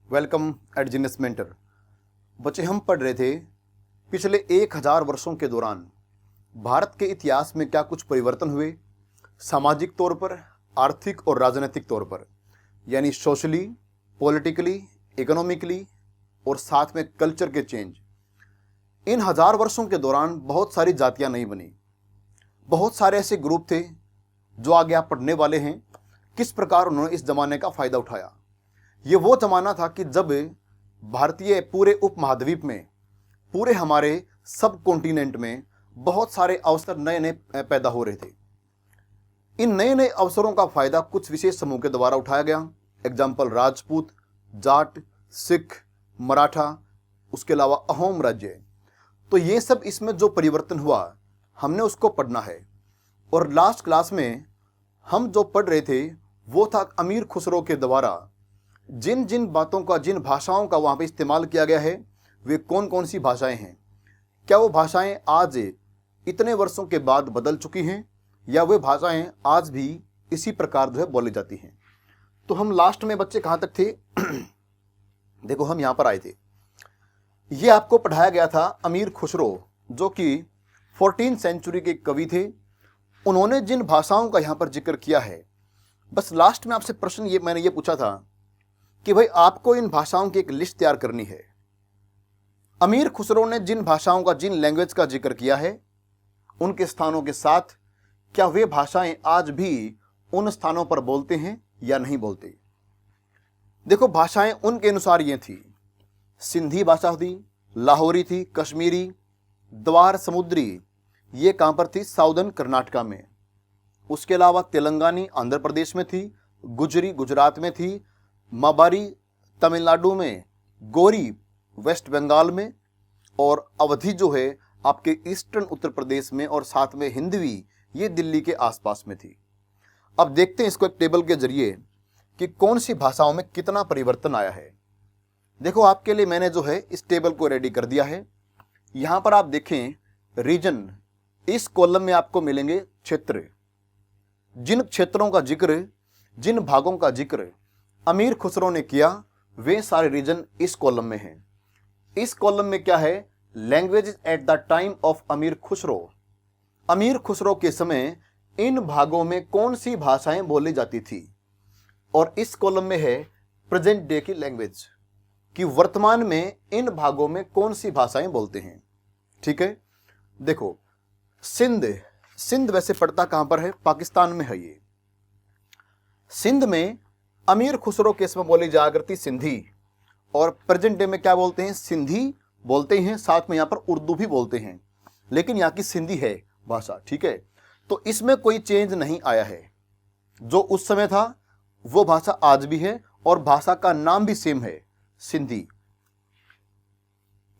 Welcome eight genius mentor. बच्चे, हम पढ़ रहे थे पिछले 1000 वर्षों के दौरान भारत के इतिहास में क्या कुछ परिवर्तन हुए, सामाजिक तौर पर, आर्थिक और राजनीतिक तौर पर, यानी सोशली, पॉलिटिकली, इकोनॉमिकली और साथ में कल्चर के चेंज। इन 1000 वर्षों के दौरान बहुत सारी जातियां नहीं बनी, बहुत सारे ऐसे ग्रुप थे जो आगे आप पढ़ने वाले हैं किस प्रकार उन्होंने इस जमाने का फायदा उठाया। ये वो जमाना था कि जब भारतीय पूरे उपमहाद्वीप में, पूरे हमारे सब कॉन्टिनेंट में बहुत सारे अवसर नए नए पैदा हो रहे थे। इन नए नए अवसरों का फायदा कुछ विशेष समूह के द्वारा उठाया गया। एग्जाम्पल राजपूत, जाट, सिख, मराठा, उसके अलावा अहोम राज्य। तो ये सब इसमें जो परिवर्तन हुआ हमने उसको पढ़ना है। और लास्ट क्लास में हम जो पढ़ रहे थे वो था अमीर खुसरो के द्वारा जिन जिन बातों का, जिन भाषाओं का वहाँ पे इस्तेमाल किया गया है वे कौन कौन सी भाषाएं हैं। क्या वो भाषाएं आज इतने वर्षों के बाद बदल चुकी हैं या वे भाषाएं आज भी इसी प्रकार जो है बोली जाती हैं। तो हम लास्ट में बच्चे कहाँ तक थे? देखो, हम यहाँ पर आए थे। ये आपको पढ़ाया गया था अमीर खुसरो जो कि 14th सेंचुरी के कवि थे। उन्होंने जिन भाषाओं का यहाँ पर जिक्र किया है, बस लास्ट में आपसे प्रश्न मैंने ये पूछा था कि भाई आपको इन भाषाओं की एक लिस्ट तैयार करनी है। अमीर खुसरो ने जिन भाषाओं का, जिन लैंग्वेज का जिक्र किया है, उनके स्थानों के साथ क्या वे भाषाएं आज भी उन स्थानों पर बोलते हैं या नहीं बोलते। देखो, भाषाएं उनके अनुसार ये थी। सिंधी भाषा थी, लाहौरी थी, कश्मीरी, द्वार समुद्री, ये कहां पर थी? साउदर्न कर्नाटका में। उसके अलावा तेलंगानी आंध्र प्रदेश में थी, गुजरी गुजरात में थी, माबारी तमिलनाडु में, गोरी वेस्ट बंगाल में, और अवधी जो है आपके ईस्टर्न उत्तर प्रदेश में, और साथ में हिंदवी ये दिल्ली के आसपास में थी। अब देखते हैं इसको एक टेबल के जरिए कि कौन सी भाषाओं में कितना परिवर्तन आया है। देखो, आपके लिए मैंने जो है इस टेबल को रेडी कर दिया है। यहां पर आप देखें रीजन, इस कॉलम में आपको मिलेंगे क्षेत्र। जिन क्षेत्रों का जिक्र, जिन भागों का जिक्र अमीर खुसरो ने किया वे सारे रीजन इस कॉलम में हैं। इस कॉलम में क्या है? Languages at the time of अमीर खुसरो। अमीर खुसरो के समय इन भागों में कौन सी भाषाएं बोली जाती थी। और इस कॉलम में है प्रेजेंट डे की लैंग्वेज, कि वर्तमान में इन भागों में कौन सी भाषाएं बोलते हैं। ठीक है, देखो, सिंध वैसे पड़ता कहां पर है? पाकिस्तान में है ये। सिंध में अमीर खुसरो के समय बोली जाया करती सिंधी, और प्रेजेंट डे में क्या बोलते हैं? सिंधी बोलते हैं, साथ में यहां पर उर्दू भी बोलते हैं, लेकिन यहां की सिंधी है भाषा। ठीक है, तो इसमें कोई चेंज नहीं आया है। जो उस समय था वो भाषा आज भी है, और भाषा का नाम भी सेम है, सिंधी।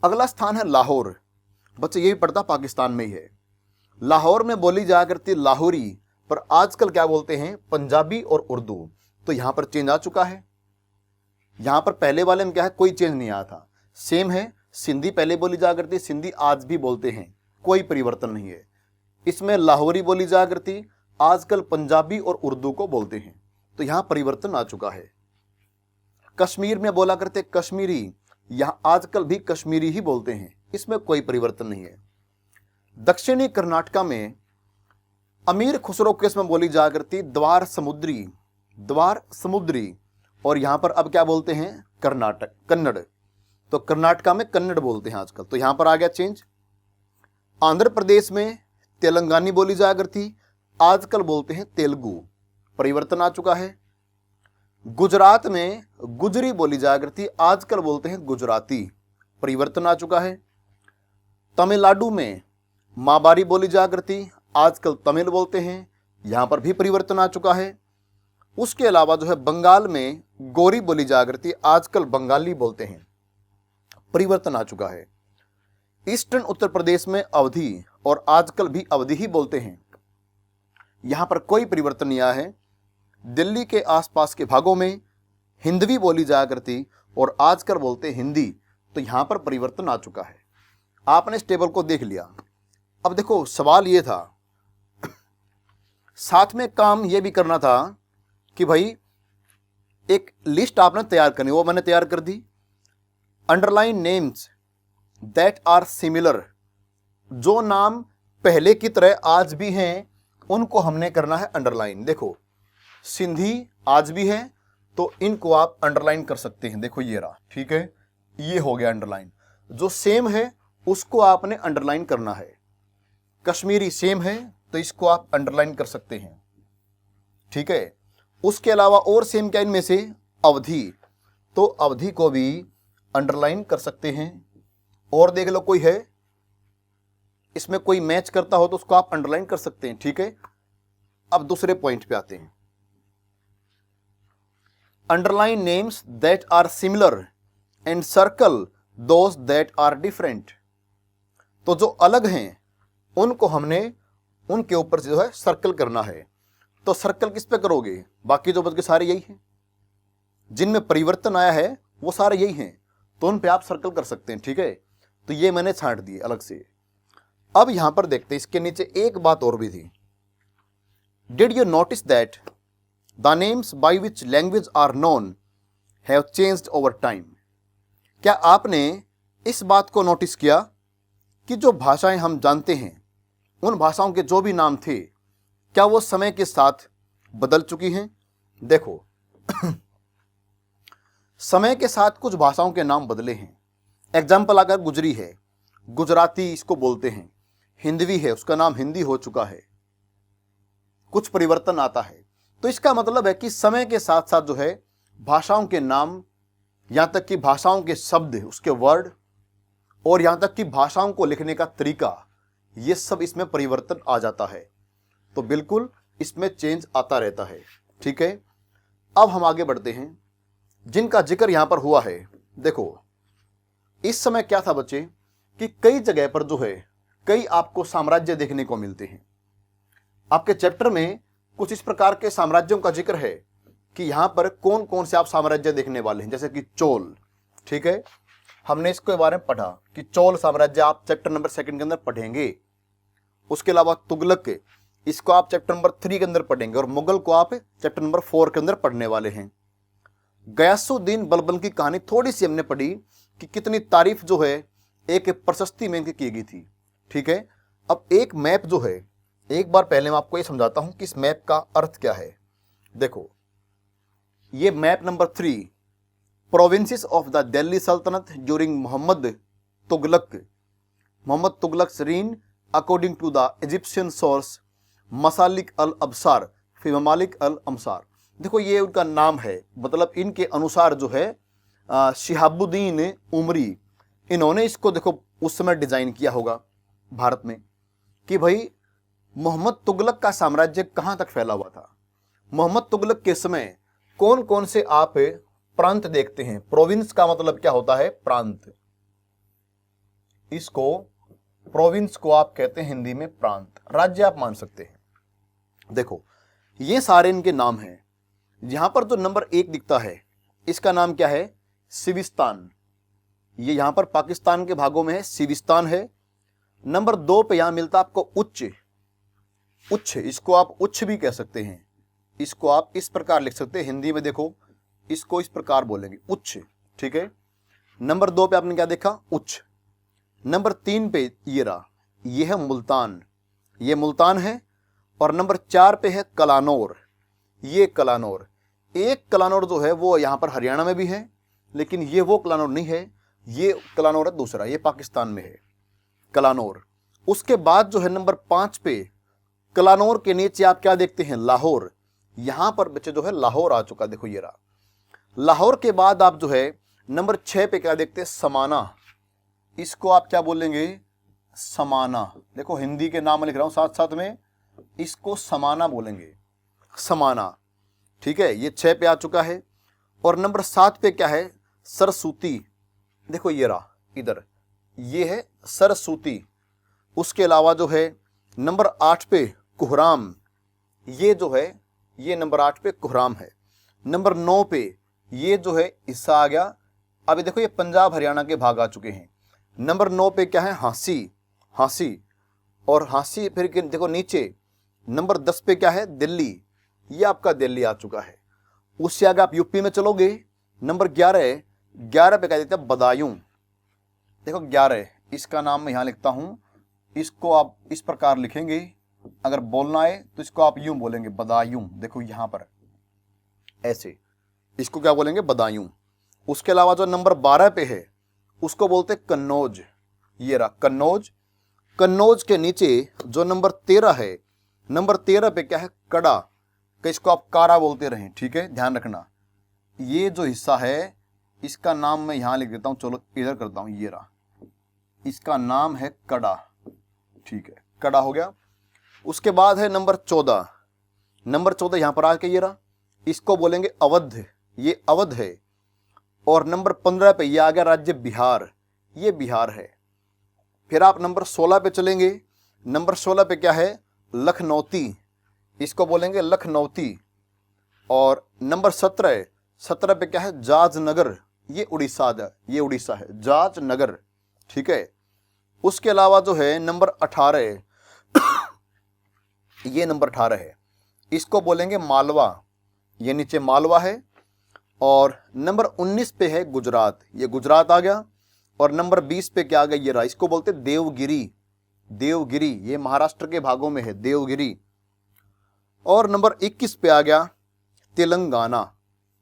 अगला स्थान है लाहौर। बच्चे, ये भी पड़ता पाकिस्तान में ही है। लाहौर में बोली जाया करती लाहौरी, पर आजकल क्या बोलते हैं? पंजाबी और उर्दू। तो यहां पर चेंज आ चुका है। यहां पर पहले वाले में क्या है? कोई चेंज नहीं आया था, सेम है। सिंधी पहले बोली जाया करती, सिंधी आज भी बोलते हैं, कोई परिवर्तन नहीं है। इसमें लाहौरी बोली जाया करती, आजकल पंजाबी और उर्दू को बोलते हैं, तो यहां परिवर्तन आ चुका है। कश्मीर में बोला करते कश्मीरी, यहां आजकल भी कश्मीरी ही बोलते हैं, इसमें कोई परिवर्तन नहीं है। दक्षिणी कर्नाटका में अमीर खुसरो के इसमें बोली जाया करती द्वार समुद्री, और यहां पर अब क्या बोलते हैं? कन्नड़। तो कर्नाटका में कन्नड़ बोलते हैं आजकल, तो यहां पर आ गया चेंज। आंध्र प्रदेश में तेलंगानी बोली जाया करती, आजकल बोलते हैं तेलुगु, परिवर्तन आ चुका है। गुजरात में गुजरी बोली जाया करती, आजकल बोलते हैं गुजराती, परिवर्तन आ चुका है। तमिलनाडु में माबारी बोली जाया करती, आजकल तमिल बोलते हैं, यहां पर भी परिवर्तन आ चुका है। उसके अलावा जो है बंगाल में गोरी बोली जाया करती, आजकल बंगाली बोलते हैं, परिवर्तन आ चुका है। ईस्टर्न उत्तर प्रदेश में अवधी, और आजकल भी अवधी ही बोलते हैं, यहां पर कोई परिवर्तन नहीं आया है। दिल्ली के आसपास के भागों में हिंदवी बोली जाया करती और आजकल बोलते हिंदी, तो यहां पर परिवर्तन आ चुका है। आपने इस टेबल को देख लिया। अब देखो, सवाल ये था, साथ में काम ये भी करना था कि भाई एक लिस्ट आपने तैयार करनी, वो मैंने तैयार कर दी। Underline names that are similar, जो नाम पहले की तरह आज भी हैं उनको हमने करना है अंडरलाइन। देखो सिंधी आज भी है तो इनको आप अंडरलाइन कर सकते हैं, देखो ये रहा, ठीक है, ये हो गया अंडरलाइन। जो सेम है उसको आपने अंडरलाइन करना है। कश्मीरी सेम है तो इसको आप अंडरलाइन कर सकते हैं, ठीक है। उसके अलावा और सेम क्या इनमें से, अवधि, तो अवधि को भी अंडरलाइन कर सकते हैं। और देख लो कोई है इसमें कोई मैच करता हो तो उसको आप अंडरलाइन कर सकते हैं, ठीक है। अब दूसरे पॉइंट पे आते हैं। Underline names that are similar and circle those that are different, तो जो अलग हैं उनको हमने उनके ऊपर जो है सर्कल करना है। तो सर्कल किस पे करोगे, बाकी जो बच के सारे यही हैं, जिनमें परिवर्तन आया है वो सारे यही हैं, तो उन पे आप सर्कल कर सकते हैं, ठीक है। तो ये मैंने छांट दिए अलग से। अब यहां पर देखते हैं, इसके नीचे एक बात और भी थी। Did you notice that the names by which language are known have changed over time, क्या आपने इस बात को नोटिस किया कि जो भाषाएं हम जानते हैं उन भाषाओं के जो भी नाम थे क्या वो समय के साथ बदल चुकी हैं। देखो समय के साथ कुछ भाषाओं के नाम बदले हैं। एग्जाम्पल अगर गुजरी है, गुजराती इसको बोलते हैं, हिंदवी है उसका नाम हिंदी हो चुका है, कुछ परिवर्तन आता है। तो इसका मतलब है कि समय के साथ साथ जो है भाषाओं के नाम, यहां तक कि भाषाओं के शब्द, उसके वर्ड, और यहां तक कि भाषाओं को लिखने का तरीका, ये सब इसमें परिवर्तन आ जाता है। तो बिल्कुल इसमें चेंज आता रहता है, ठीक है। अब हम आगे बढ़ते हैं, जिनका जिक्र यहां पर हुआ है। देखो इस समय क्या था बच्चे कि कई जगह पर जो है कई आपको साम्राज्य देखने को मिलते हैं। आपके चैप्टर में कुछ इस प्रकार के साम्राज्यों का जिक्र है कि यहां पर कौन कौन से आप साम्राज्य देखने वाले हैं, जैसे कि चोल, ठीक है, हमने इसके बारे में पढ़ा कि चोल साम्राज्य आप चैप्टर नंबर 2 के अंदर पढ़ेंगे। उसके अलावा तुगलक, इसको आप चैप्टर नंबर 3 के अंदर पढ़ेंगे, और मुगल को आप चैप्टर नंबर 4 के अंदर पढ़ने वाले हैं। गयासुद्दीन बलबन की कहानी थोड़ी सी हमने पढ़ी कि कितनी तारीफ जो है एक प्रशस्ति में की गई थी, ठीक है। अब एक मैप जो है, एक बार पहले मैं आपको ये समझाता हूं कि इस मैप का अर्थ क्या है। देखो ये map number 3, provinces of the Delhi sultanate during Mohammad Tughlaq reign according to the Egyptian source Masalik al Absar fi Mamalik al अमसार। देखो ये उनका नाम है, मतलब इनके अनुसार जो है शिहाबुद्दीन उमरी, इन्होंने इसको देखो उस समय डिजाइन किया होगा भारत में कि भाई मोहम्मद तुगलक का साम्राज्य कहां तक फैला हुआ था। मोहम्मद तुगलक के समय कौन कौन से आप प्रांत देखते हैं। प्रोविंस का मतलब क्या होता है, प्रांत, इसको प्रोविंस को आप कहते हैं हिंदी में प्रांत, राज्य आप मान सकते हैं। देखो ये सारे इनके नाम हैं। यहां पर जो नंबर 1 दिखता है इसका नाम क्या है, सिविस्तान, ये यहां पर पाकिस्तान के भागों में है, सिविस्तान है। नंबर 2 पे यहां मिलता है आपको उच्च, इसको आप उच्च भी कह सकते हैं, इसको आप इस प्रकार लिख सकते हैं हिंदी में, देखो इसको इस प्रकार बोलेंगे उच्च, ठीक है। नंबर 2 पे आपने क्या देखा, उच्च। नंबर 3 पे ये रहा, ये है मुल्तान, ये मुल्तान है। और नंबर 4 पे है कलानौर, ये कलानौर। एक कलानौर जो है वो यहां पर हरियाणा में भी है, लेकिन ये वो कलानौर नहीं है, ये कलानौर है दूसरा, ये पाकिस्तान में है कलानौर। उसके बाद जो है नंबर 5 पे कलानौर के नीचे आप क्या देखते हैं, लाहौर। यहां पर बच्चे जो है लाहौर आ चुका, देखो ये रहा। लाहौर के बाद आप जो है नंबर 6 पे क्या देखते हैं, समाना, इसको आप क्या बोलेंगे, समाना। देखो हिंदी के नाम लिख रहा हूं साथ साथ में, इसको समाना बोलेंगे, समाना, ठीक है। ये 6 पे आ चुका है। और नंबर 7 पे क्या है, सरसूती, देखो ये रहा इधर, ये है सरसूती। उसके अलावा जो है नंबर 8 पे कुहराम, ये जो है ये नंबर 8 पे कुहराम है। नंबर 9 पे ये जो है हिस्सा आ गया, अभी देखो ये पंजाब हरियाणा के भाग आ चुके हैं। नंबर 9 पे क्या है, हांसी, और हांसी फिर देखो नीचे नंबर 10 पे क्या है, दिल्ली, ये आपका दिल्ली आ चुका है। उससे आगे आप यूपी में चलोगे, नंबर 11, 11 पे कह देते हैं बदायूं। देखो 11, इसका नाम मैं यहां लिखता हूं, इसको आप इस प्रकार लिखेंगे, अगर बोलना है तो इसको आप यूं बोलेंगे बदायूं। देखो यहां पर ऐसे, इसको क्या बोलेंगे बदायूं। उसके अलावा जो नंबर 12 पे है उसको बोलते हैं कन्नौज। ये रहा कन्नौज। कन्नौज के नीचे जो नंबर 13 है, नंबर 13 पे क्या है कड़ा, कि इसको आप कारा बोलते रहें, ठीक है, ध्यान रखना। ये जो हिस्सा है इसका नाम मैं यहां लिख देता हूं, चलो इधर करता हूं, ये रहा, इसका नाम है कड़ा, ठीक है, कड़ा हो गया। उसके बाद है नंबर 14, नंबर 14 यहां पर आके ये रहा, इसको बोलेंगे अवध, ये अवध है। और नंबर 15 पे ये आ गया राज्य बिहार, ये बिहार है। फिर आप नंबर 16 पे चलेंगे, नंबर 16 पे क्या है लखनौती, इसको बोलेंगे लखनौती। और नंबर 17 पे क्या है जाजनगर, ये उड़ीसा, ये उड़ीसा है जाजनगर, ठीक है। उसके अलावा जो है नंबर 18 ये नंबर 18 है, इसको बोलेंगे मालवा, ये नीचे मालवा है। और नंबर 19 पे है गुजरात, ये गुजरात आ गया। और नंबर 20 पे क्या आ गया ये रहा, इसको बोलते देवगिरी, देवगिरी, ये महाराष्ट्र के भागों में है देवगिरी। और नंबर 21 पे आ गया तेलंगाना,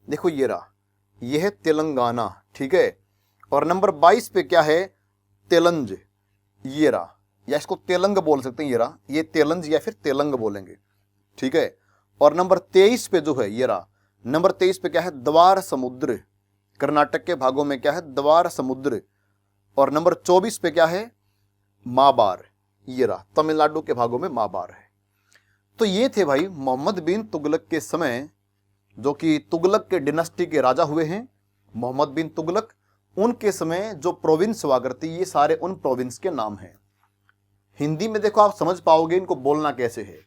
देखो ये रहा, ये है तेलंगाना, ठीक है। और नंबर 22 पे क्या है तेलंज, ये रहा, या इसको तेलंग बोल सकते हैं, ये रहा, ये तेलंज या फिर तेलंग बोलेंगे, ठीक है। और नंबर 23 पे जो है ये रहा, नंबर 23 पे क्या है द्वार समुद्र, कर्नाटक के भागों में क्या है द्वार समुद्र। और नंबर 24 पे क्या है माबार, ये रहा, तमिलनाडु के भागों में माबार है। तो ये थे भाई मोहम्मद बिन तुगलक के समय, जो कि तुगलक के डिनेस्टी के राजा हुए हैं मोहम्मद बिन तुगलक। उनके समय जो प्रोविंस हुआ करती, ये सारे उन प्रोविंस के नाम हैं। हिंदी में देखो आप समझ पाओगे इनको बोलना कैसे है।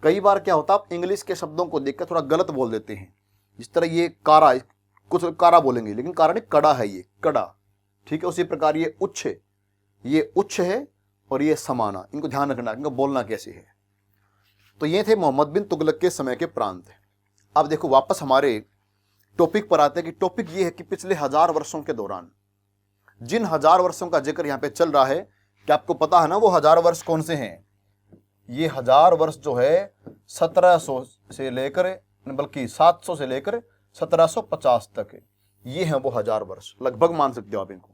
कई बार क्या होता है आप इंग्लिश के शब्दों को देखकर थोड़ा गलत बोल देते हैं, जिस तरह ये कारा, कुछ कारा बोलेंगे लेकिन कारा नहीं कड़ा है, ये कड़ा, ठीक है। उसी प्रकार ये उच्च है और ये समाना, इनको ध्यान रखना, इनको बोलना कैसे है। तो ये थे मोहम्मद बिन तुगलक के समय के प्रांत। अब देखो वापस हमारे टॉपिक पर आते हैं कि टॉपिक ये है कि पिछले 1000 वर्षों के दौरान, जिन 1000 वर्षों का जिक्र यहाँ पे चल रहा है, क्या आपको पता है ना वो 1000 वर्ष कौन से हैं? ये 1000 वर्ष जो है 1700 से लेकर, बल्कि 700 से लेकर 1750 तक है, ये हैं वो 1000 वर्ष, लगभग मान सकते हो आप इनको।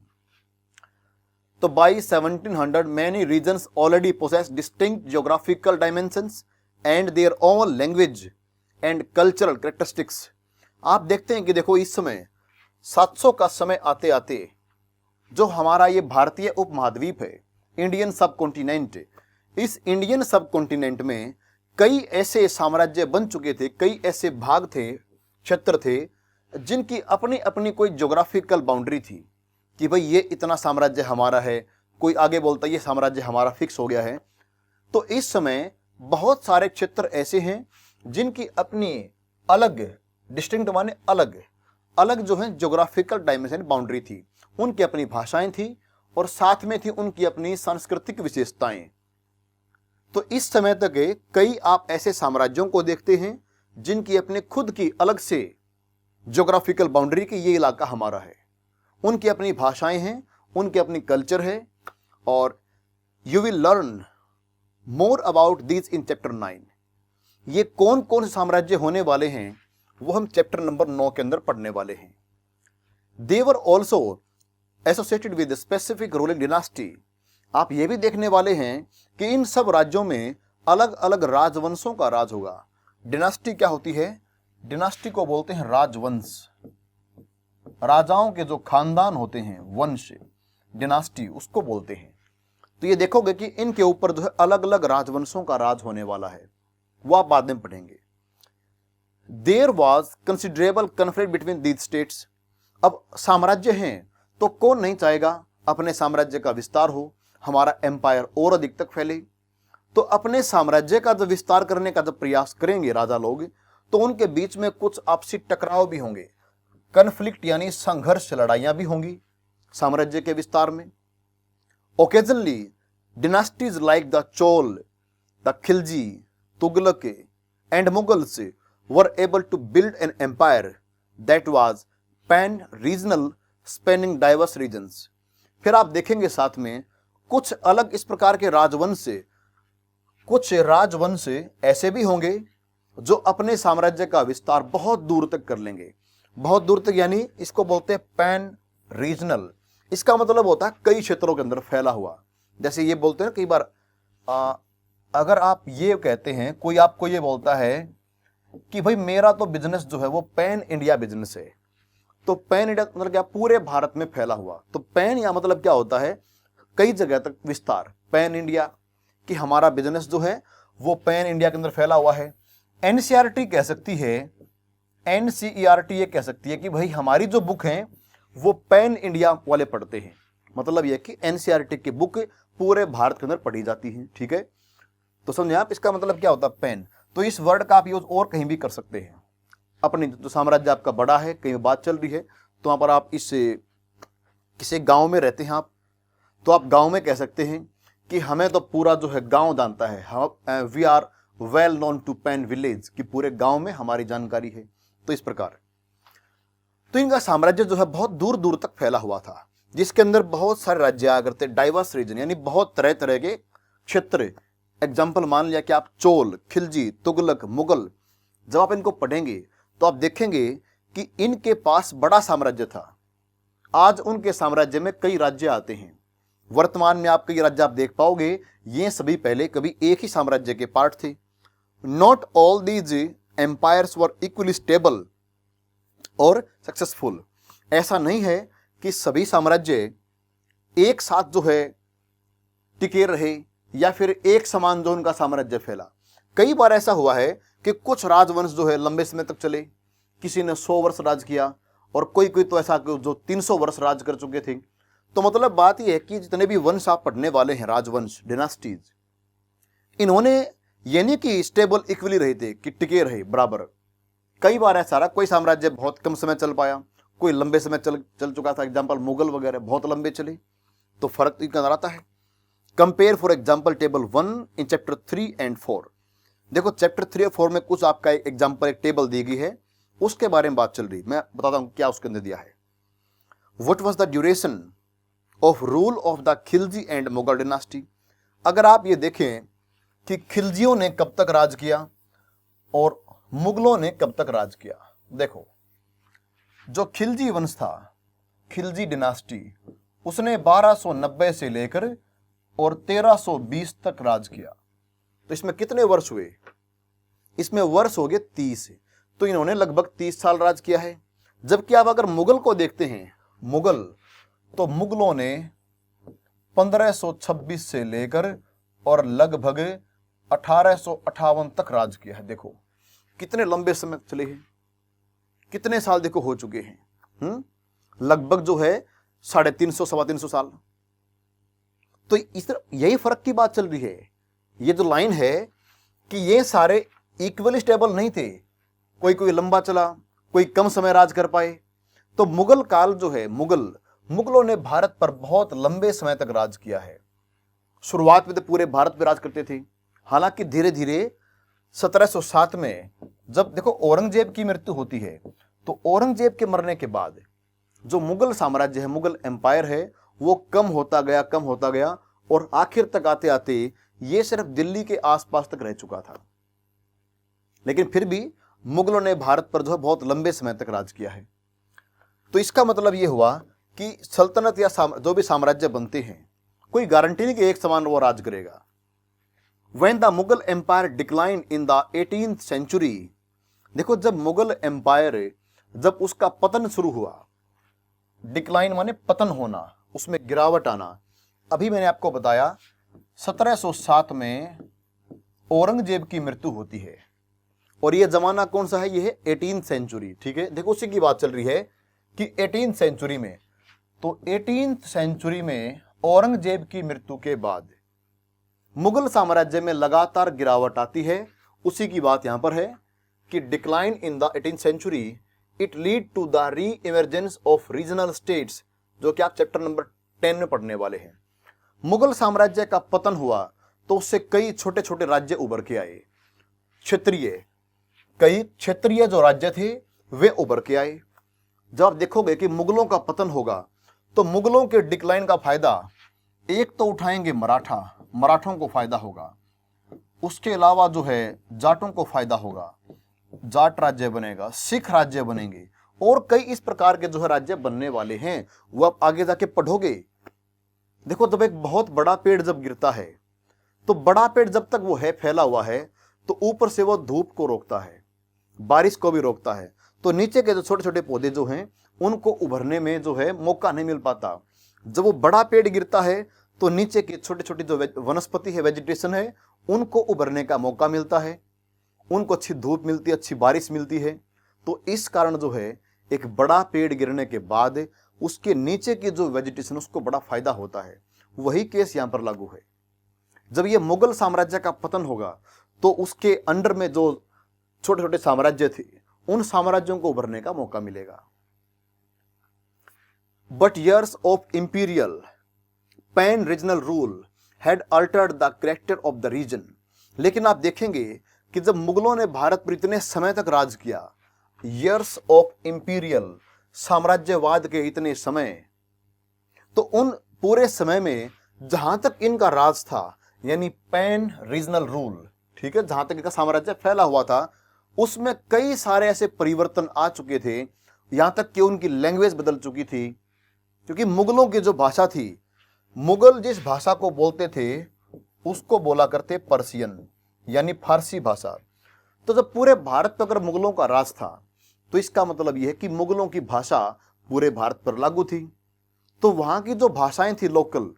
तो by 1700 many regions already possess distinct geographical dimensions and their own language and cultural characteristics। आप देखते हैं कि देखो इस समय 700 का समय आते आते जो हमारा ये भारतीय उपमहाद्वीप है, इंडियन सब कॉन्टिनेंट, इस इंडियन सब कॉन्टिनेंट में कई ऐसे साम्राज्य बन चुके थे, कई ऐसे भाग थे, क्षेत्र थे, जिनकी अपनी अपनी कोई ज्योग्राफिकल बाउंड्री थी कि भाई ये इतना साम्राज्य हमारा है, कोई आगे बोलता है ये साम्राज्य हमारा फिक्स हो गया है। तो इस समय बहुत सारे क्षेत्र ऐसे हैं जिनकी अपनी अलग, डिस्टिंक्ट माने अलग अलग जो है ज्योग्राफिकल डायमेंशन बाउंड्री थी, उनकी अपनी भाषाएं थी और साथ में थी उनकी अपनी सांस्कृतिक विशेषताएं। तो इस समय तक कई आप ऐसे साम्राज्यों को देखते हैं जिनकी अपने खुद की अलग से ज्योग्राफिकल बाउंड्री की ये इलाका हमारा है, उनकी अपनी भाषाएं हैं, उनकी अपनी कल्चर है। और you will learn more about these in chapter 9। ये कौन कौन से साम्राज्य होने वाले हैं वो हम चैप्टर नंबर 9 के अंदर पढ़ने वाले हैं। They were also associated with specific ruling dynasty. आप ये भी देखने वाले हैं कि इन सब राज्यों में अलग अलग राजवंशों का राज होगा। डिनास्टी क्या होती है? डिनास्टी को बोलते हैं राजवंश, राजाओं के जो खानदान होते हैं, वंश, डिनास्टी उसको बोलते हैं। तो ये देखोगे कि इनके ऊपर जो है अलग अलग राजवंशों का राज होने वाला है, वो आप बाद में पढ़ेंगे। There was considerable conflict between these states. अब साम्राज्य हैं तो कौन नहीं चाहेगा अपने साम्राज्य का विस्तार हो, हमारा एम्पायर और अधिक तक फैले। तो अपने साम्राज्य का जब विस्तार करने का जब प्रयास करेंगे राजा लोग, तो उनके बीच में कुछ आपसी टकराव भी होंगे, कन्फ्लिक्ट यानी संघर्ष, लड़ाइयां भी होंगी साम्राज्य के विस्तार में। Occasionally dynasties like the Chola, the Khilji, Tughlaq and Mughals were able to build an empire that was pan-regional, spanning diverse regions. फिर आप देखेंगे साथ में कुछ अलग इस प्रकार के कुछ राजवंश ऐसे भी होंगे जो अपने साम्राज्य का विस्तार बहुत दूर तक कर लेंगे। बहुत दूर तक यानी इसको बोलते हैं पैन रीजनल। इसका मतलब होता है कई क्षेत्रों के अंदर फैला हुआ। जैसे ये बोलते हैं कई बार अगर आप ये कहते हैं, कोई आपको ये बोलता है कि भाई मेरा तो बिजनेस जो है वो पैन इंडिया बिजनेस है, तो पैन इंडिया मतलब क्या, पूरे भारत में फैला हुआ। तो पैन या मतलब क्या होता है, कई जगह तक विस्तार। पैन इंडिया कि हमारा बिजनेस जो है वो पैन इंडिया के अंदर फैला हुआ है। एनसीईआरटी कह सकती है, एनसीईआरटी ये कह सकती है कि भाई हमारी जो बुक है वो पैन इंडिया वाले पढ़ते हैं। मतलब यह कि एनसीईआरटी की बुक पूरे भारत के अंदर पढ़ी जाती है। ठीक है, तो समझे आप, इसका मतलब क्या होता है पैन। तो इस वर्ड का आप यूज और कहीं भी कर सकते हैं। अपनी जो साम्राज्य आपका बड़ा है, कहीं बात चल रही है, तो वहां पर आप किसी गांव में रहते हैं आप, तो आप गांव में कह सकते हैं कि हमें तो पूरा जो है गांव जानता है, we are well known to pan village, कि पूरे गांव में हमारी जानकारी है। तो इस प्रकार तो इनका साम्राज्य जो है बहुत दूर दूर तक फैला हुआ था, जिसके अंदर बहुत सारे राज्य आया करते, डाइवर्स रीजन, यानी बहुत तरह तरह के क्षेत्र। एग्जाम्पल मान लिया कि आप चोल, खिलजी, तुगलक, मुगल, जब आप इनको पढ़ेंगे तो आप देखेंगे कि इनके पास बड़ा साम्राज्य था। आज उनके साम्राज्य में कई राज्य आते हैं। वर्तमान में आप कई राज्य आप देख पाओगे, ये सभी पहले कभी एक ही साम्राज्य के पार्ट थे। Not all these empires were equally stable और सक्सेसफुल। ऐसा नहीं है कि सभी साम्राज्य एक साथ जो है टिके रहे या फिर एक समान जो उनका साम्राज्य फैला। कई बार ऐसा हुआ है कि कुछ राजवंश जो है लंबे समय तक चले, किसी ने 100 वर्ष राज किया और कोई कोई तो ऐसा जो 300 वर्ष राज कर चुके थे। तो मतलब बात यह है कि जितने भी वंश आप पढ़ने वाले हैं, राजवंश, डिनास्टीज, इन्होंने ये नहीं कि स्टेबल इक्वली रहे थे, कि टिके रहे बराबर। कई बार ऐसा रहा, कोई साम्राज्य बहुत कम समय चल पाया, कोई लंबे समय चल चुका था। एग्जाम्पल मुगल वगैरह बहुत लंबे चले, तो फर्क तो नजर आता है। Compare for example table 1 in chapter 3 and 4। देखो चैप्टर 3 और 4 में कुछ आपका एक एग्जाम्पल, एक टेबल दी गई है, उसके बारे में बात चल रही। मैं बताता हूं क्या उसके अंदर दिया है। What was the duration of rule of the Khilji and Mughal dynasty. अगर आप ये देखें कि खिलजियों ने कब तक राज किया और मुगलों ने कब तक राज किया। देखो जो खिलजी वंश था, खिलजी डिनास्टी, उसने 1290 से लेकर और 1320 तक राज किया। तो इसमें कितने वर्ष हुए, इसमें वर्ष हो गए 30। तो इन्होंने लगभग 30 साल राज किया है। जबकि आप अगर मुगल को देखते हैं, मुगल, तो मुगलों ने 1526 से लेकर और लगभग 1858 तक राज किया है। देखो कितने लंबे समय चले हैं, कितने साल देखो हो चुके हैं। लगभग जो है 350 सवा 300 साल। तो इस तरह यही फर्क की बात चल रही है। ये जो लाइन है कि ये सारे इक्वली स्टेबल नहीं थे, कोई कोई लंबा चला, कोई कम समय राज कर पाए। तो मुगल काल जो है, मुगलों ने भारत पर बहुत लंबे समय तक राज किया है। शुरुआत में तो पूरे भारत पर राज करते थे, हालांकि धीरे धीरे 1707 में जब देखो औरंगजेब की मृत्यु होती है, तो औरंगजेब के मरने के बाद जो मुगल साम्राज्य है, मुगल एम्पायर है, वो कम होता गया और आखिर तक आते आते ये सिर्फ दिल्ली के आसपास तक रह चुका था। लेकिन फिर भी मुगलों ने भारत पर जो है बहुत लंबे समय तक राज किया है। तो इसका मतलब ये हुआ कि सल्तनत या जो भी साम्राज्य बनते हैं, कोई गारंटी नहीं कि एक समान वो राज करेगा। When the Mughal empire decline in the 18th century, देखो जब मुगल एम्पायर, जब उसका पतन शुरू हुआ, डिक्लाइन माने पतन होना, उसमें गिरावट आना। अभी मैंने आपको बताया 1707 में औरंगजेब की मृत्यु होती है, और यह जमाना कौन सा है, यह है 18th सेंचुरी। ठीक है, देखो उसी की बात चल रही है कि 18th सेंचुरी में, तो 18th सेंचुरी में औरंगजेब की मृत्यु के बाद मुगल साम्राज्य में लगातार गिरावट आती है। उसी की बात यहां पर है कि decline in the 18th century it lead to the reemergence of regional states, जो कि आप चैप्टर नंबर 10 में पढ़ने वाले हैं। मुगल साम्राज्य का पतन हुआ तो उससे कई छोटे छोटे राज्य उभर के आए, क्षेत्रीय, कई क्षेत्रीय जो राज्य थे वे उभर के आए। जब आप देखोगे कि मुगलों का पतन होगा तो मुगलों के डिक्लाइन का फायदा एक तो उठाएंगे मराठों को फायदा होगा, उसके अलावा जो है जाटों को फायदा होगा, जाट राज्य बनेगा, सिख राज्य बनेंगे और कई इस प्रकार के जो है राज्य बनने वाले हैं। वो आप आगे जाके पढ़ोगे। देखो, जब एक बहुत बड़ा पेड़ जब गिरता है तो बड़ा पेड़ जब तक वो है फैला हुआ है तो ऊपर से वो धूप को रोकता है, बारिश को भी रोकता है, तो नीचे के जो छोटे छोटे पौधे जो हैं उनको उभरने में जो है मौका नहीं मिल पाता। जब वो बड़ा पेड़ गिरता है तो नीचे की छोटी छोटी जो वनस्पति है, वेजिटेशन है, उनको उभरने का मौका मिलता है, उनको अच्छी धूप मिलती है, अच्छी बारिश मिलती है। तो इस कारण जो है एक बड़ा पेड़ गिरने के बाद उसके नीचे की जो वेजिटेशन उसको बड़ा फायदा होता है। वही केस यहां पर लागू है। जब ये मुगल साम्राज्य का पतन होगा तो उसके अंडर में जो छोटे छोटे साम्राज्य थे उन साम्राज्यों को उभरने का मौका मिलेगा। But years of imperial pan regional rule had altered the character of the region। लेकिन आप देखेंगे कि जब मुगलों ने भारत पर इतने समय तक राज किया, years of imperial साम्राज्यवाद के इतने समय, तो उन पूरे समय में जहां तक इनका राज था यानी पैन रीजनल रूल, ठीक है, जहां तक इनका साम्राज्य फैला हुआ था उसमें कई सारे ऐसे परिवर्तन आ चुके थे, यहां तक कि उनकी लैंग्वेज बदल चुकी थी। क्योंकि मुगलों की जो भाषा थी, मुगल जिस भाषा को बोलते थे उसको बोला करते पर्शियन यानी फारसी भाषा। तो जब पूरे भारत पर अगर मुगलों का राज था तो इसका मतलब यह है कि मुगलों की भाषा पूरे भारत पर लागू थी। तो वहां की जो भाषाएं थी लोकल,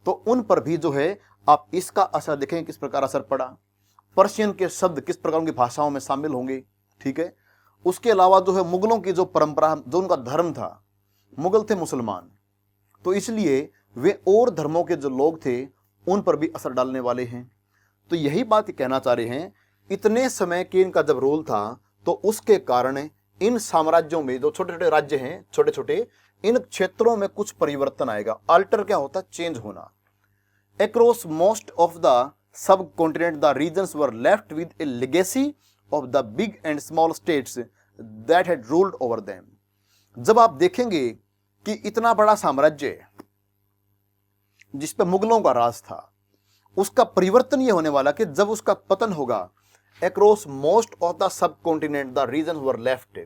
तो उन पर भी जो है आप इसका असर देखें, किस प्रकार असर पड़ा। पर्शियन के शब्द किस प्रकार उनकी भाषाओं में शामिल होंगे, ठीक है। उसके अलावा जो है मुगलों की जो परंपरा, जो उनका धर्म था, मुगल थे मुसलमान, तो इसलिए वे और धर्मों के जो लोग थे उन पर भी असर डालने वाले हैं। तो यही बात कहना चाह रहे हैं, इतने समय के इनका जब रोल था तो उसके कारण इन साम्राज्यों में जो छोटे छोटे राज्य हैं, छोटे छोटे, इन क्षेत्रों में कुछ परिवर्तन आएगा। अल्टर क्या होता है? चेंज होना। Across most of the subcontinent the regions were left with a legacy of the big and small states that had ruled over them. जब आप देखेंगे कि इतना बड़ा साम्राज्य जिस पे मुगलों का राज था, उसका परिवर्तन यह होने वाला कि जब उसका पतन होगा, across most of the subcontinent the region were left,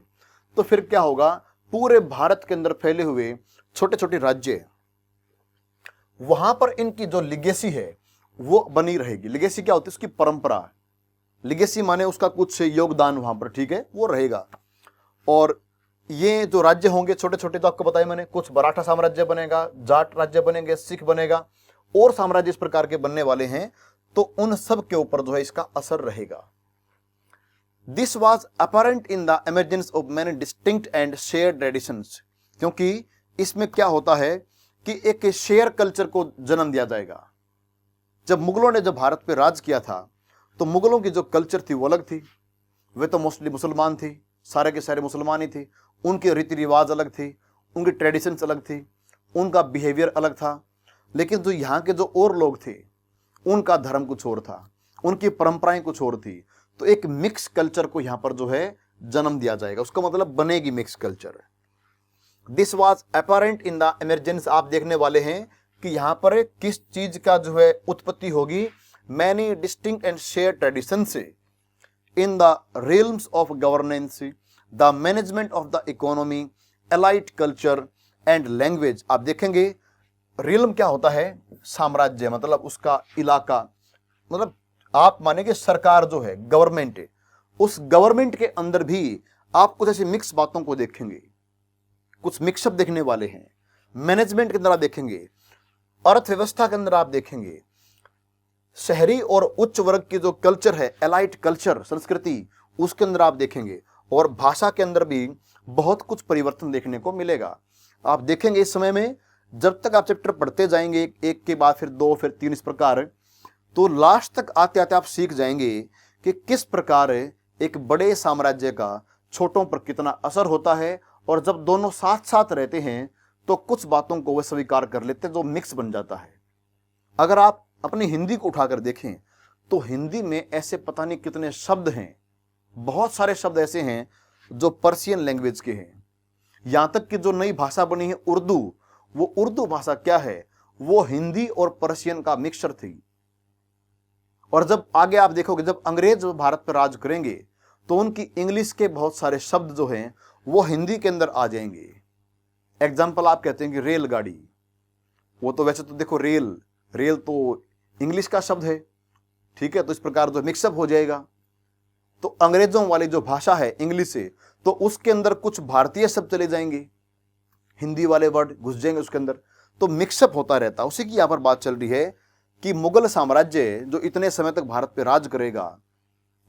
तो फिर क्या होगा, पूरे भारत के अंदर फैले हुए छोटे छोटे राज्य, वहां पर इनकी जो लिगेसी है वो बनी रहेगी। लिगेसी क्या होती है? उसकी परंपरा। लिगेसी माने उसका कुछ योगदान वहां पर, ठीक है, वो रहेगा। और ये जो राज्य होंगे छोटे छोटे, तो आपको बताया मैंने, कुछ मराठा साम्राज्य बनेगा, जाट राज्य बनेंगे, सिख बनेगा, और साम्राज्य इस प्रकार के बनने वाले हैं। तो उन सब के ऊपर जो है इसका असर रहेगा। This was apparent in the emergence of many distinct and share traditions, क्योंकि इसमें क्या होता है कि एक शेयर कल्चर को जन्म दिया जाएगा। जब मुगलों ने जब भारत पे राज किया था तो मुगलों की जो कल्चर थी वो अलग थी। वे तो मोस्टली मुसलमान थे, सारे के सारे मुसलमान ही थे। उनके रीति रिवाज अलग थे, उनकी ट्रेडिशंस अलग थी, उनका बिहेवियर अलग था। लेकिन जो यहाँ के जो और लोग थे उनका धर्म कुछ और था, उनकी परंपराएं कुछ और थी। तो एक मिक्स कल्चर को यहाँ पर जो है जन्म दिया जाएगा, उसका मतलब बनेगी mix culture. This was apparent in the emergence. आप देखने वाले हैं कि यहाँ पर किस चीज का जो है उत्पत्ति होगी, many distinct and share tradition से in the realms of governance, the management of the economy, elite culture and language. आप देखेंगे रियल्म क्या होता है? साम्राज्य, मतलब उसका इलाका, मतलब आप मानेंगे सरकार जो है, गवर्नमेंट है, उस गवर्नमेंट के अंदर भी आप कुछ ऐसी मिक्स बातों को देखेंगे, कुछ मिक्सअप देखने वाले हैं। मैनेजमेंट के अंदर आप देखेंगे, अर्थव्यवस्था के अंदर आप देखेंगे, शहरी और उच्च वर्ग की जो कल्चर है, एलाइट कल्चर, संस्कृति, उसके अंदर आप देखेंगे। और भाषा के अंदर भी बहुत कुछ परिवर्तन देखने को मिलेगा। आप देखेंगे इस समय में, जब तक आप चैप्टर पढ़ते जाएंगे एक के बाद फिर दो, फिर तीन, इस प्रकार, तो लास्ट तक आते आते आप सीख जाएंगे कि किस प्रकार एक बड़े साम्राज्य का छोटों पर कितना असर होता है। और जब दोनों साथ साथ रहते हैं तो कुछ बातों को वे स्वीकार कर लेते हैं, जो मिक्स बन जाता है। अगर आप अपनी हिंदी को उठाकर देखें तो हिंदी में ऐसे पता नहीं कितने शब्द हैं बहुत सारे शब्द ऐसे हैं जो पर्शियन लैंग्वेज के हैं। यहां तक कि जो नई भाषा बनी है उर्दू, वो उर्दू भाषा क्या है, वो हिंदी और पर्शियन का मिक्सचर थी। और जब आगे आप देखोगे, जब अंग्रेज भारत पर राज करेंगे तो उनकी इंग्लिश के बहुत सारे शब्द जो हैं वो हिंदी के अंदर आ जाएंगे। एग्जाम्पल आप कहते हैं कि रेलगाड़ी, वो तो वैसे तो देखो रेल तो इंग्लिश का शब्द है, ठीक है, तो इस प्रकार जो मिक्सअप हो जाएगा। तो अंग्रेजों वाली जो भाषा है इंग्लिश से, तो उसके अंदर कुछ भारतीय शब्द चले जाएंगे, हिंदी वाले वर्ड घुस जाएंगे उसके अंदर, तो मिक्सअप होता रहता है। उसी की यहां पर बात चल रही है कि मुगल साम्राज्य जो इतने समय तक भारत पे राज करेगा,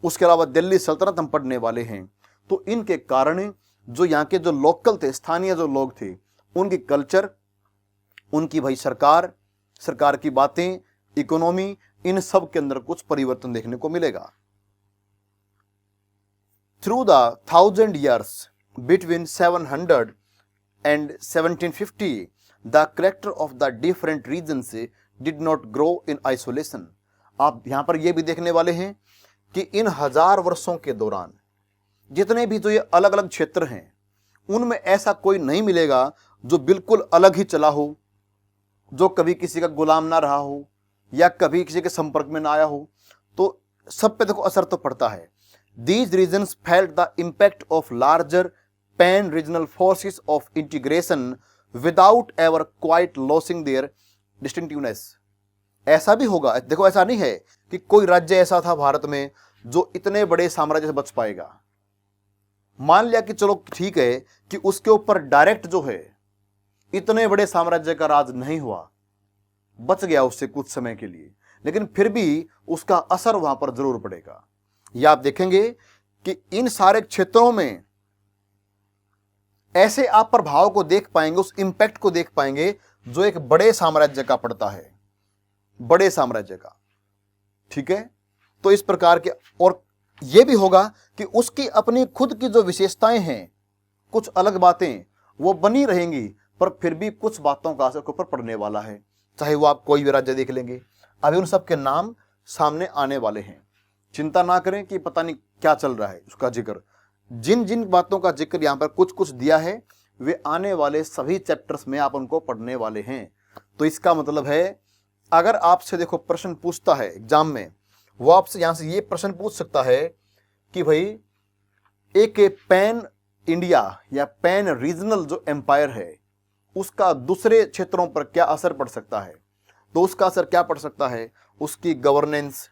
उसके अलावा दिल्ली सल्तनत हम पढ़ने वाले हैं, तो इनके कारण जो यहाँ के जो लोकल थे, स्थानीय जो लोग थे, उनकी कल्चर, उनकी भाई सरकार की बातें, इकोनॉमी, इन सब के अंदर कुछ परिवर्तन देखने को मिलेगा। Through the 1000 years between 700 and 1750, the character of the different regions did not grow in isolation। आप यहां पर यह भी देखने वाले हैं कि इन 1000 वर्षों के दौरान जितने भी जो ये अलग अलग क्षेत्र हैं, उनमें ऐसा कोई नहीं मिलेगा जो बिल्कुल अलग ही चला हो, जो कभी किसी का गुलाम ना रहा हो या कभी किसी के संपर्क में ना आया हो। तो सब पे देखो असर तो पड़ता है। These regions felt the impact of larger pan-regional forces of integration without ever quite losing their distinctiveness। ऐसा भी होगा, देखो ऐसा नहीं है कि कोई राज्य ऐसा था भारत में जो इतने बड़े साम्राज्य से बच पाएगा। मान लिया कि चलो ठीक है कि उसके ऊपर डायरेक्ट जो है इतने बड़े साम्राज्य का राज नहीं हुआ, बच गया उससे कुछ समय के लिए, लेकिन फिर भी उसका असर वहां पर जरूर पड़ेगा। या आप देखेंगे कि इन सारे क्षेत्रों में ऐसे आप प्रभाव को देख पाएंगे, उस इंपैक्ट को देख पाएंगे जो एक बड़े साम्राज्य का पड़ता है, बड़े साम्राज्य का, ठीक है। तो इस प्रकार के, और यह भी होगा कि उसकी अपनी खुद की जो विशेषताएं हैं, कुछ अलग बातें वो बनी रहेंगी, पर फिर भी कुछ बातों का असर के ऊपर पड़ने वाला है। चाहे वो आप कोई भी राज्य देख लेंगे, अभी उन सब के नाम सामने आने वाले हैं। चिंता ना करें कि पता नहीं क्या चल रहा है, उसका जिक्र, जिन जिन बातों का जिक्र यहां पर कुछ कुछ दिया है, वे आने वाले सभी चैप्टर्स में आप उनको पढ़ने वाले हैं। तो इसका मतलब है, अगर आपसे देखो प्रश्न पूछता है एग्जाम में, वो आपसे यहां से ये प्रश्न पूछ सकता है कि भाई एक पैन इंडिया या पैन रीजनल जो एम्पायर है, उसका दूसरे क्षेत्रों पर क्या असर पड़ सकता है। तो उसका असर क्या पड़ सकता है, उसकी गवर्नेंस,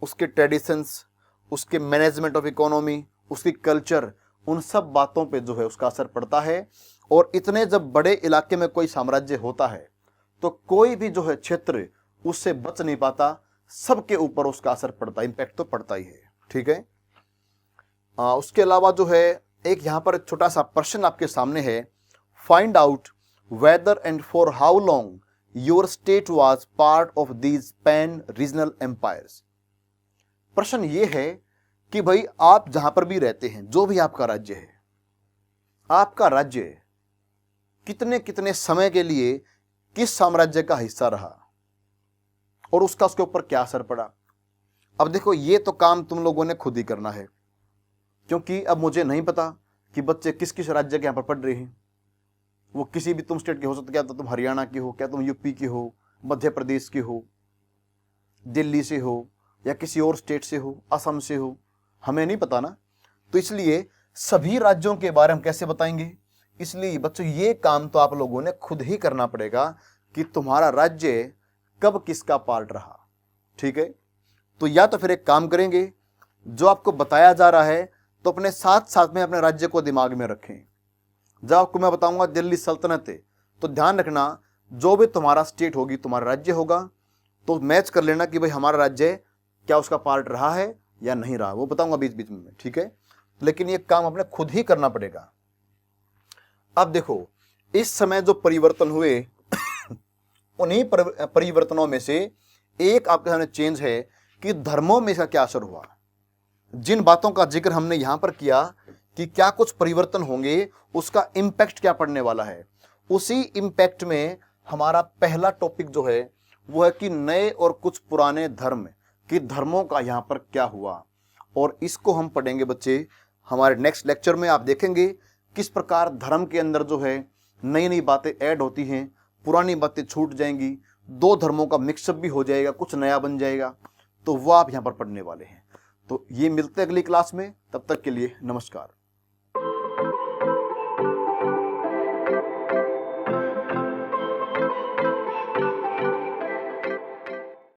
उसके ट्रेडिशंस, उसके मैनेजमेंट ऑफ इकोनॉमी, उसकी कल्चर, उन सब बातों पे जो है उसका असर पड़ता है। और इतने जब बड़े इलाके में कोई साम्राज्य होता है तो कोई भी जो है क्षेत्र उससे बच नहीं पाता, सबके ऊपर उसका असर पड़ता है, इंपैक्ट तो पड़ता ही है, ठीक है। उसके अलावा जो है एक यहाँ पर छोटा सा प्रश्न आपके सामने है, find out whether and for how long your state was part of these pan regional empires. प्रश्न ये है कि भाई आप जहां पर भी रहते हैं, जो भी आपका राज्य है, आपका राज्य कितने कितने समय के लिए किस साम्राज्य का हिस्सा रहा और उसका उसके ऊपर क्या असर पड़ा। अब देखो ये तो काम तुम लोगों ने खुद ही करना है, क्योंकि अब मुझे नहीं पता कि बच्चे किस किस राज्य के यहां पर पढ़ रहे हैं। वो किसी भी तुम स्टेट के हो सकते, क्या तो तुम हरियाणा के हो, क्या तुम यूपी के हो, मध्य प्रदेश के हो, दिल्ली से हो, या किसी और स्टेट से हो, असम से हो, हमें नहीं पता ना। तो इसलिए सभी राज्यों के बारे में हम कैसे बताएंगे। इसलिए बच्चों ये काम तो आप लोगों ने खुद ही करना पड़ेगा कि तुम्हारा राज्य कब किसका पार्ट रहा, ठीक है। तो या तो फिर एक काम करेंगे, जो आपको बताया जा रहा है तो अपने साथ साथ में अपने राज्य को दिमाग में रखें। जब आपको मैं बताऊंगा दिल्ली सल्तनत है, तो ध्यान रखना जो भी तुम्हारा स्टेट होगी, तुम्हारा राज्य होगा, तो मैच कर लेना कि भाई हमारा राज्य क्या उसका पार्ट रहा है या नहीं रहा, वो बताऊंगा बीच बीच में, ठीक है। लेकिन ये काम अपने खुद ही करना पड़ेगा। अब देखो इस समय जो परिवर्तन हुए उन्हीं परिवर्तनों में से एक आपके सामने चेंज है कि धर्मों में इसका क्या असर हुआ। जिन बातों का जिक्र हमने यहां पर किया कि क्या कुछ परिवर्तन होंगे, उसका इंपैक्ट क्या पड़ने वाला है, उसी इंपैक्ट में हमारा पहला टॉपिक जो है वो है कि नए और कुछ पुराने धर्म कि धर्मों का यहां पर क्या हुआ। और इसको हम पढ़ेंगे बच्चे हमारे नेक्स्ट लेक्चर में। आप देखेंगे किस प्रकार धर्म के अंदर जो है नई नई बातें ऐड होती हैं, पुरानी बातें छूट जाएंगी, दो धर्मों का मिक्सअप भी हो जाएगा, कुछ नया बन जाएगा। तो वो आप यहाँ पर पढ़ने वाले हैं। तो ये मिलते हैं अगली क्लास में, तब तक के लिए नमस्कार।